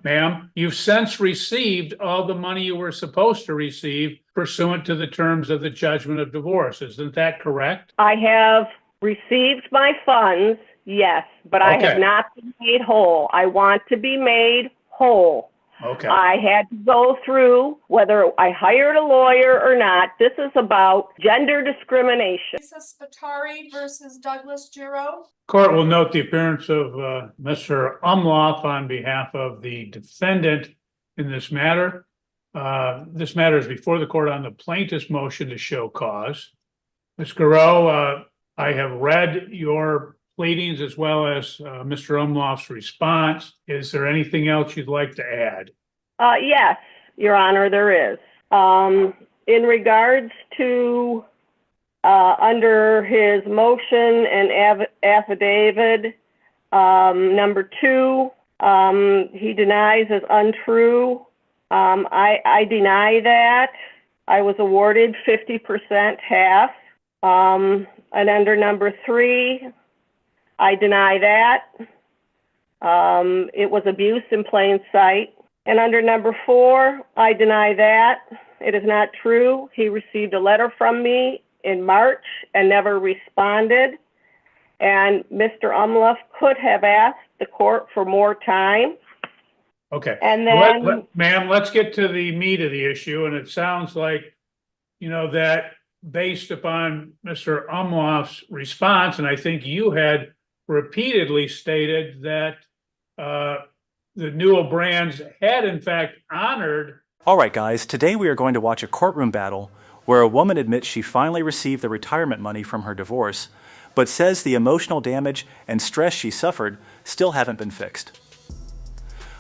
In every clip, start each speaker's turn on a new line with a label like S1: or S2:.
S1: ma'am, you've since received all the money you were supposed to receive pursuant to the terms of the judgment of divorce. Isn't that correct?
S2: I have received my funds, yes, but I have
S1: Okay.
S2: not been made whole. I want to be made whole.
S1: Okay.
S2: I had to go through whether I hired a lawyer or not. This is about gender discrimination.
S3: Lisa Spatari versus Douglas Giro.
S1: Court will note the appearance of Mr. Umloff on behalf of the defendant in this matter. This matter is before the court on the plaintiff's motion to show cause. Ms. Garreau, I have read your pleadings as well as Mr. Umloff's response. Is there anything else you'd like to add?
S2: Yes, Your Honor, there is. In regards to under his motion and affidavit, number 2, he denies as untrue. I deny that. I was awarded 50% half. And under number 3, I deny that. It was abuse in plain sight. And under number 4, I deny that. It is not true. He received a letter from me in March and never responded. And Mr. Umloff could have asked the court for more time.
S1: Okay.
S2: And then,
S1: ma'am, let's get to the meat of the issue. And it sounds like, that based upon Mr. Umloff's response, and I think you had repeatedly stated that the Newell Brands had in fact honored.
S4: All right, guys, today we are going to watch a courtroom battle where a woman admits she finally received the retirement money from her divorce, but says the emotional damage and stress she suffered still haven't been fixed.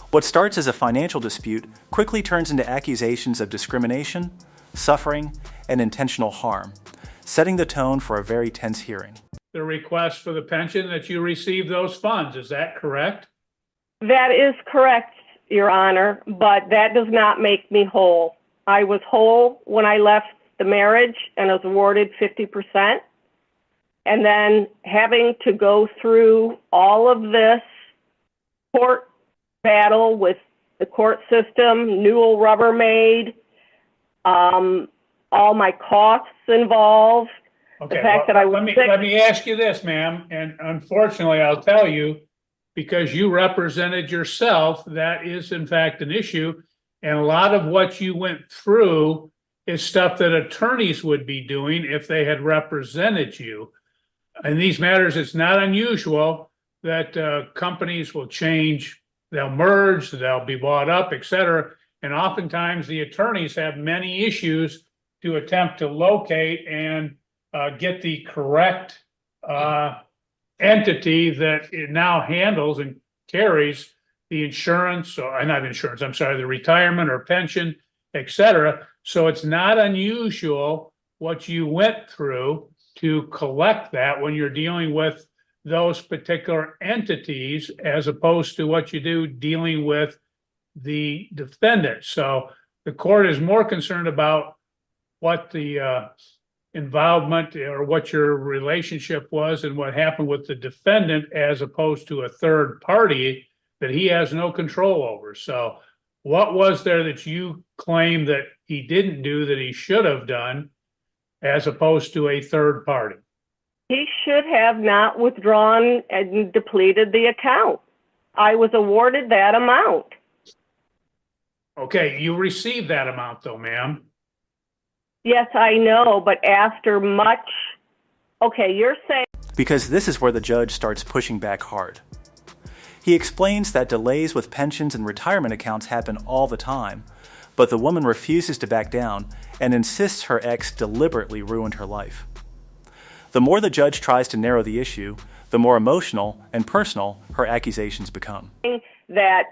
S4: What starts as a financial dispute quickly turns into accusations of discrimination, suffering, and intentional harm, setting the tone for a very tense hearing.
S1: The request for the pension that you received those funds, is that correct?
S2: that is correct, Your Honor, but that does not make me whole. I was whole when I left the marriage and was awarded 50%. And then having to go through all of this court battle with the court system, Newell Rubbermaid, all my costs involved.
S1: Okay,
S2: the fact that I was
S1: let me ask you this, ma'am, and unfortunately I'll tell you, because you represented yourself, that is in fact an issue. And a lot of what you went through is stuff that attorneys would be doing if they had represented you. In these matters, it's not unusual that companies will change, they'll merge, they'll be bought up, et cetera. And oftentimes the attorneys have many issues to attempt to locate and get the correct entity that it now handles and carries the insurance, or not insurance, I'm sorry, the retirement or pension, et cetera. So it's not unusual what you went through to collect that when you're dealing with those particular entities, as opposed to what you do dealing with the defendant. So the court is more concerned about what the involvement or what your relationship was and what happened with the defendant, as opposed to a third party that he has no control over. So what was there that you claim that he didn't do that he should have done, as opposed to a third party?
S2: He should have not withdrawn and depleted the account. I was awarded that amount.
S1: Okay, you received that amount though, ma'am.
S2: Yes, I know, but after much, okay, you're saying.
S4: Because this is where the judge starts pushing back hard. He explains that delays with pensions and retirement accounts happen all the time, but the woman refuses to back down and insists her ex deliberately ruined her life. The more the judge tries to narrow the issue, the more emotional and personal her accusations become.
S2: That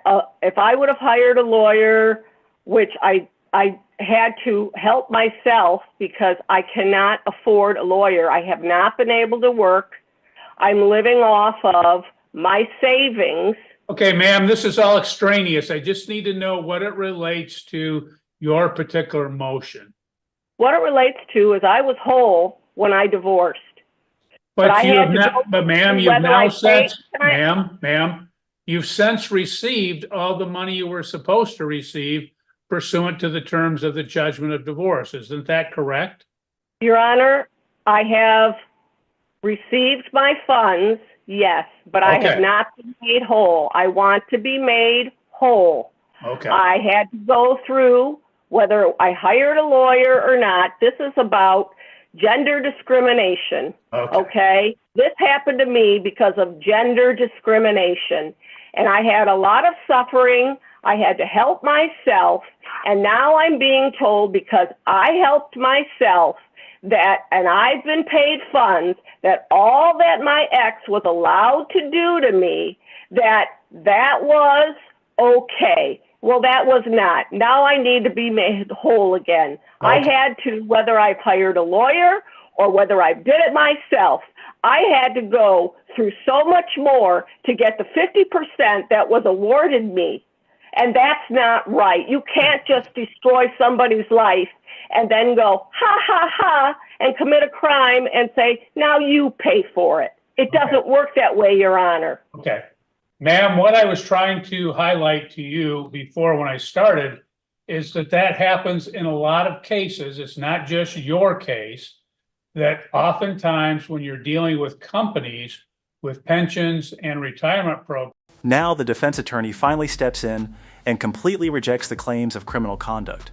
S2: if I would have hired a lawyer, which I had to help myself because I cannot afford a lawyer. I have not been able to work. I'm living off of my savings.
S1: Okay, ma'am, this is all extraneous. I just need to know what it relates to your particular motion.
S2: What it relates to is I was whole when I divorced.
S1: But you have not, but ma'am, you've now since, ma'am, You've since received all the money you were supposed to receive pursuant to the terms of the judgment of divorce. Isn't that correct?
S2: Your Honor, I have received my funds, yes, but I have
S1: Okay.
S2: not been made whole. I want to be made whole.
S1: Okay,
S2: I had to go through, whether I hired a lawyer or not, this is about gender discrimination, okay? This happened to me because of gender discrimination. And I had a lot of suffering. I had to help myself. And now I'm being told, because I helped myself, that, and I've been paid funds, that all that my ex was allowed to do to me, that was okay. Well, that was not. Now I need to be made whole again. I had to, whether I've hired a lawyer or whether I did it myself, I had to go through so much more to get the 50% that was awarded me. And that's not right. You can't just destroy somebody's life and then go, ha, ha, ha, and commit a crime and say, now you pay for it. It doesn't work that way, Your Honor.
S1: Okay. Ma'am, what I was trying to highlight to you before when I started is that happens in a lot of cases. It's not just your case, that oftentimes when you're dealing with companies with pensions and retirement programs.
S4: Now the defense attorney finally steps in and completely rejects the claims of criminal conduct,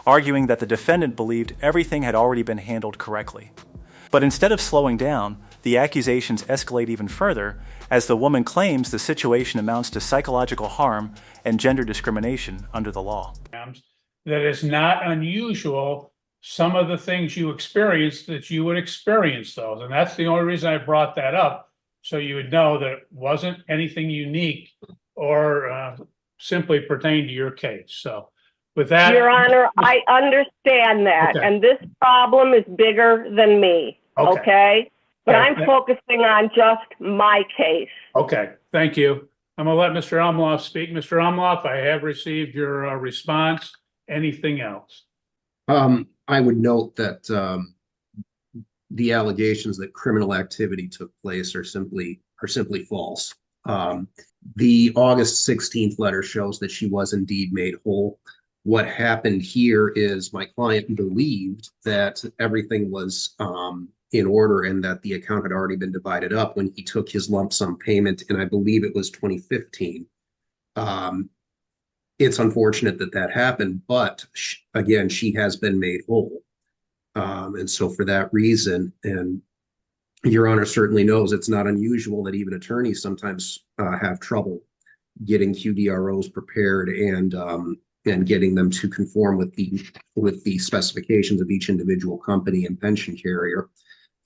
S4: arguing that the defendant believed everything had already been handled correctly. But instead of slowing down, the accusations escalate even further as the woman claims the situation amounts to psychological harm and gender discrimination under the law.
S1: That is not unusual. Some of the things you experience that you would experience those. And that's the only reason I brought that up. So you would know that it wasn't anything unique or simply pertained to your case. So with that.
S2: Your Honor, I understand that.
S1: Okay.
S2: And this problem is bigger than me. Okay? But
S1: Okay.
S2: I'm focusing on just my case.
S1: Okay, thank you. I'm gonna let Mr. Umloff speak. Mr. Umloff, I have received your response. Anything else?
S5: I would note that the allegations that criminal activity took place are simply false. The August 16th letter shows that she was indeed made whole. What happened here is my client believed that everything was in order and that the account had already been divided up when he took his lump sum payment, and I believe it was 2015. It's unfortunate that happened, but again, she has been made whole. And so for that reason, and Your Honor certainly knows, it's not unusual that even attorneys sometimes have trouble getting QDROs prepared and getting them to conform with the specifications of each individual company and pension carrier.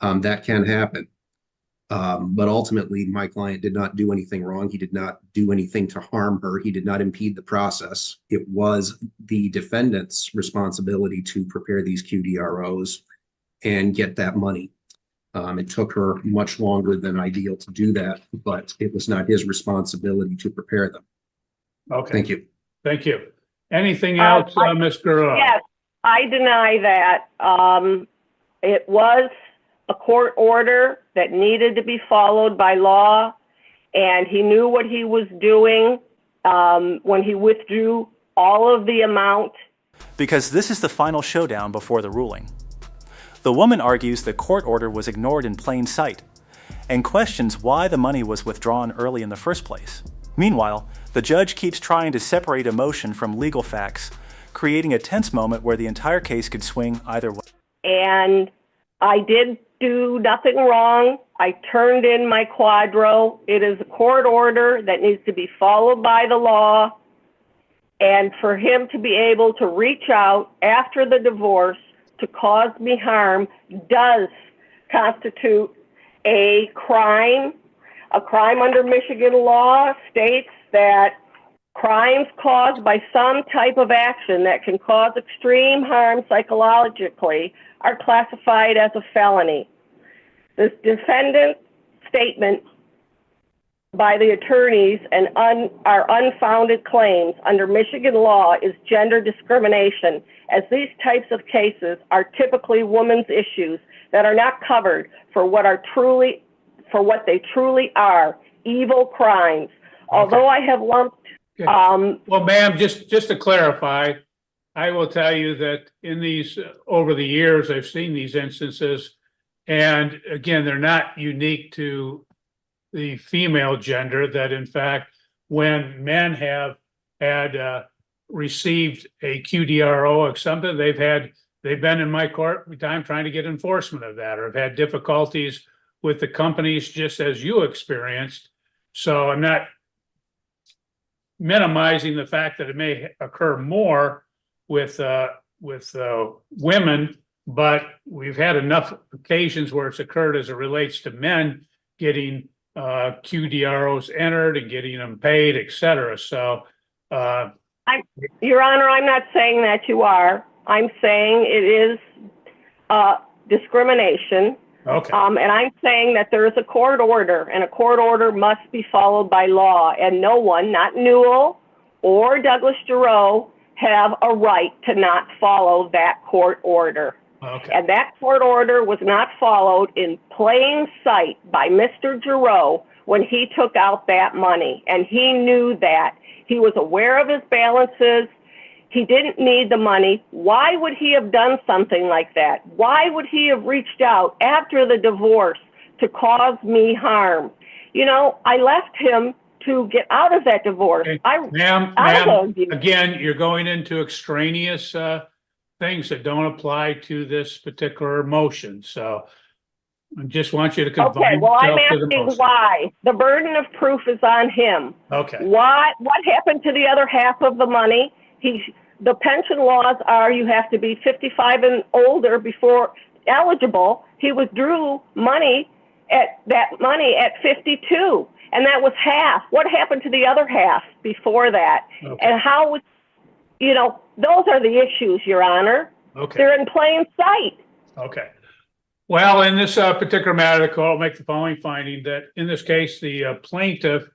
S5: That can happen. But ultimately, my client did not do anything wrong. He did not do anything to harm her. He did not impede the process. It was the defendant's responsibility to prepare these QDROs and get that money. It took her much longer than ideal to do that, but it was not his responsibility to prepare them.
S1: Okay.
S5: Thank you.
S1: Thank you. Anything else, Ms. Guerrero?
S2: Yes, I deny that. It was a court order that needed to be followed by law, and he knew what he was doing when he withdrew all of the amount.
S4: Because this is the final showdown before the ruling. The woman argues the court order was ignored in plain sight and questions why the money was withdrawn early in the first place. Meanwhile, the judge keeps trying to separate emotion from legal facts, creating a tense moment where the entire case could swing either way.
S2: And I did do nothing wrong. I turned in my quadro. It is a court order that needs to be followed by the law. And for him to be able to reach out after the divorce to cause me harm does constitute a crime. A crime under Michigan law states that crimes caused by some type of action that can cause extreme harm psychologically are classified as a felony. This defendant's statement by the attorneys and our unfounded claims under Michigan law is gender discrimination, as these types of cases are typically women's issues that are not covered for what they truly are, evil crimes. although I have lumped,
S1: Okay.
S2: um,
S1: Well, ma'am, just to clarify, I will tell you that in these, over the years, I've seen these instances. And again, they're not unique to the female gender, that in fact, when men have had received a QDRO or something, they've been in my court time trying to get enforcement of that, or have had difficulties with the companies, just as you experienced. So I'm not minimizing the fact that it may occur more with women, but we've had enough occasions where it's occurred as it relates to men getting QDROs entered and getting them paid, et cetera. So
S2: Your Honor, I'm not saying that you are. I'm saying it is discrimination.
S1: okay,
S2: And I'm saying that there is a court order, and a court order must be followed by law, and no one, not Newell or Douglas Giroux, have a right to not follow that court order.
S1: okay,
S2: And that court order was not followed in plain sight by Mr. Giroux when he took out that money, and he knew that. He was aware of his balances. He didn't need the money. Why would he have done something like that? Why would he have reached out after the divorce to cause me harm? You know, I left him to get out of that divorce.
S1: Okay.
S2: I
S1: ma'am,
S2: told you.
S1: again, you're going into extraneous things that don't apply to this particular motion. So I just want you to
S2: Okay,
S1: confine
S2: well, I'm
S1: yourself to the
S2: asking
S1: motion.
S2: why. The burden of proof is on him.
S1: Okay,
S2: What happened to the other half of the money? The pension laws are you have to be 55 and older before eligible. He withdrew money at 52, and that was half. What happened to the other half before that?
S1: okay,
S2: And how was, those are the issues, Your Honor.
S1: okay.
S2: They're in plain sight.
S1: Okay. Well, in this particular matter, the court will make the following finding: that in this case, the plaintiff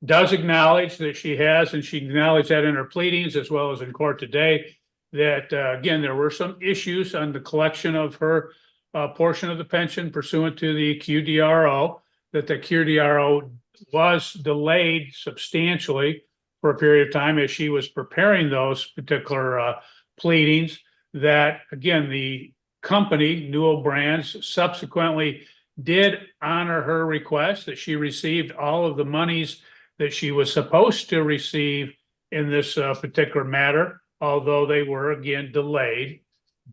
S1: does acknowledge that she has, and she acknowledged that in her pleadings as well as in court today, that again, there were some issues on the collection of her portion of the pension pursuant to the QDRO, that the QDRO was delayed substantially for a period of time as she was preparing those particular pleadings, that again, the company, Newell Brands, subsequently did honor her request, that she received all of the monies that she was supposed to receive in this particular matter, although they were again delayed.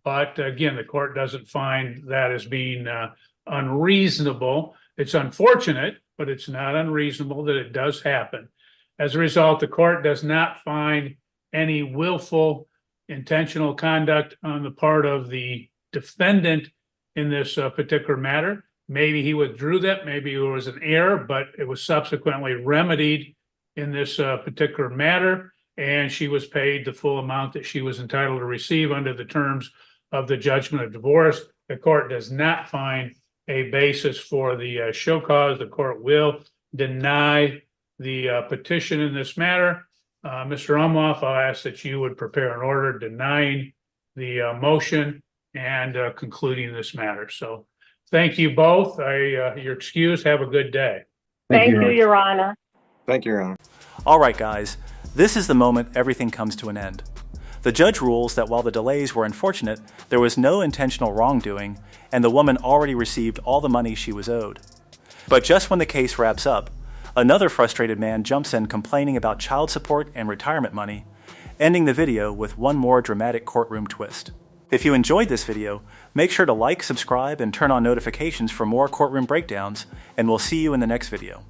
S1: But again, the court doesn't find that as being unreasonable. It's unfortunate, but it's not unreasonable that it does happen. As a result, the court does not find any willful, intentional conduct on the part of the defendant in this particular matter. Maybe he withdrew that, maybe it was an error, but it was subsequently remedied in this particular matter, and she was paid the full amount that she was entitled to receive under the terms of the judgment of divorce. The court does not find a basis for the show cause. The court will deny the petition in this matter. Mr. Umhoff, I'll ask that you would prepare an order denying the motion and concluding this matter. So thank you both. You're excused. Have a good day.
S2: Thank you, Your Honor.
S6: Thank you, Your Honor.
S4: All right, guys, this is the moment everything comes to an end. The judge rules that while the delays were unfortunate, there was no intentional wrongdoing, and the woman already received all the money she was owed. But just when the case wraps up, another frustrated man jumps in complaining about child support and retirement money, ending the video with one more dramatic courtroom twist. If you enjoyed this video, make sure to like, subscribe, and turn on notifications for more courtroom breakdowns, and we'll see you in the next video.